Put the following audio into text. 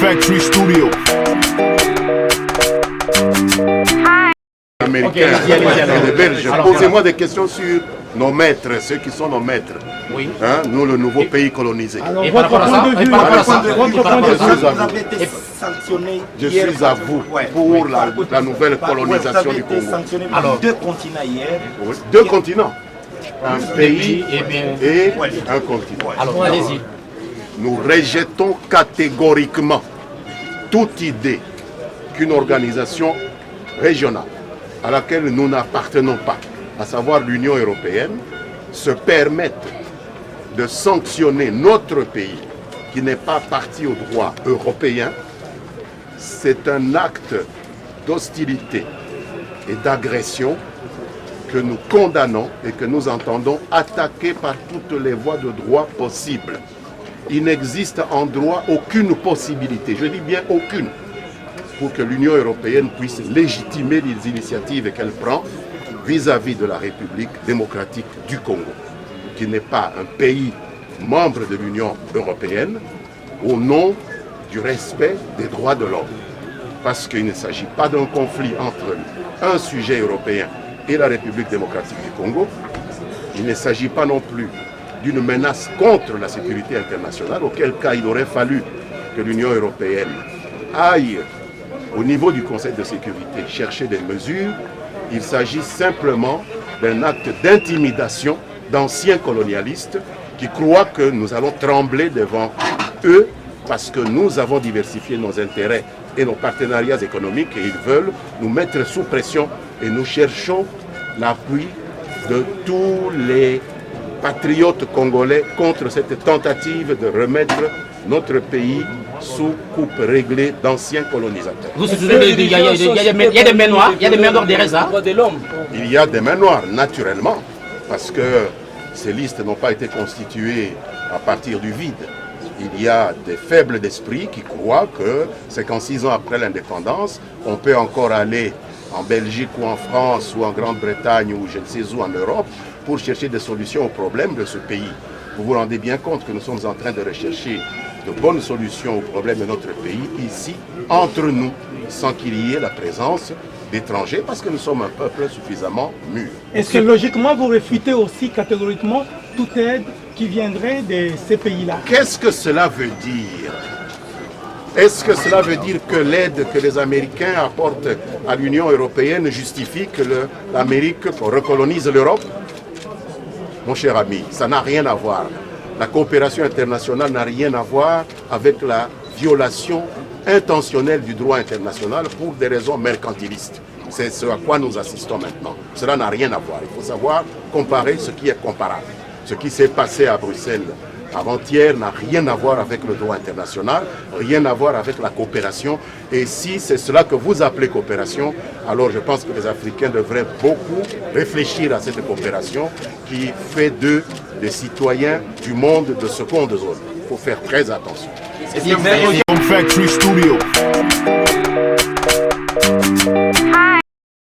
Factory Studio. Américains et les Belges, posez-moi des questions sur nos maîtres, ceux qui sont nos maîtres. Oui. Hein, nous, le nouveau pays colonisé. Alors, Et par votre rapport à point ça, de vue, par rapport à ça, votre point de Je vue. suis à Vous vous. avez été sanctionné Je hier suis à vous pour la nouvelle colonisation du Vous avez été Congo. sanctionné par Alors. 2 continents hier. Oui. Deux continents. Un pays et bien. et un continent. Alors, allez-y. Nous rejetons catégoriquement toute idée qu'une organisation régionale à laquelle nous n'appartenons pas, à savoir l'Union européenne, se permette de sanctionner notre pays qui n'est pas parti au droit européen. C'est un acte d'hostilité et d'agression que nous condamnons et que nous entendons attaquer par toutes les voies de droit possibles. Il n'existe en droit aucune possibilité, je dis bien aucune, pour que l'Union européenne puisse légitimer les initiatives qu'elle prend vis-à-vis de la République démocratique du Congo, qui n'est pas un pays membre de l'Union européenne, au nom du respect des droits de l'homme. Parce qu'il ne s'agit pas d'un conflit entre un sujet européen et la République démocratique du Congo. Il ne s'agit pas non plus d'une menace contre la sécurité internationale, auquel cas il aurait fallu que l'Union européenne aille au niveau du Conseil de sécurité chercher des mesures. Il s'agit simplement d'un acte d'intimidation d'anciens colonialistes qui croient que nous allons trembler devant eux parce que nous avons diversifié nos intérêts et nos partenariats économiques et ils veulent nous mettre sous pression et nous cherchons l'appui de tous les patriotes congolais contre cette tentative de remettre notre pays sous coupe réglée d'anciens colonisateurs. Vous soutenez il y a des mains noires, il y a des mains noires derrière ça. Il y a des mains noires, naturellement, parce que ces listes n'ont pas été constituées à partir du vide. Il y a des faibles d'esprit qui croient que 56 ans après l'indépendance, on peut encore aller en Belgique ou en France ou en Grande-Bretagne ou je ne sais où en Europe pour chercher des solutions aux problèmes de ce pays. Vous vous rendez bien compte que nous sommes en train de rechercher de bonnes solutions aux problèmes de notre pays ici, entre nous, sans qu'il y ait la présence d'étrangers, parce que nous sommes un peuple suffisamment mûr. Est-ce que logiquement vous réfutez aussi catégoriquement toute aide qui viendrait de ces pays-là? Qu'est-ce que cela veut dire? Est-ce que cela veut dire que l'aide que les Américains apportent à l'Union européenne justifie que l'Amérique recolonise l'Europe? Mon cher ami, ça n'a rien à voir. La coopération internationale n'a rien à voir avec la violation intentionnelle du droit international pour des raisons mercantilistes. C'est ce à quoi nous assistons maintenant. Cela n'a rien à voir. Il faut savoir comparer ce qui est comparable. Ce qui s'est passé à Bruxelles avant-hier n'a rien à voir avec le droit international, rien à voir avec la coopération. Et si c'est cela que vous appelez coopération, alors je pense que les Africains devraient beaucoup réfléchir à cette coopération qui fait d'eux des citoyens du monde de seconde zone. Il faut faire très attention. Factory Studio.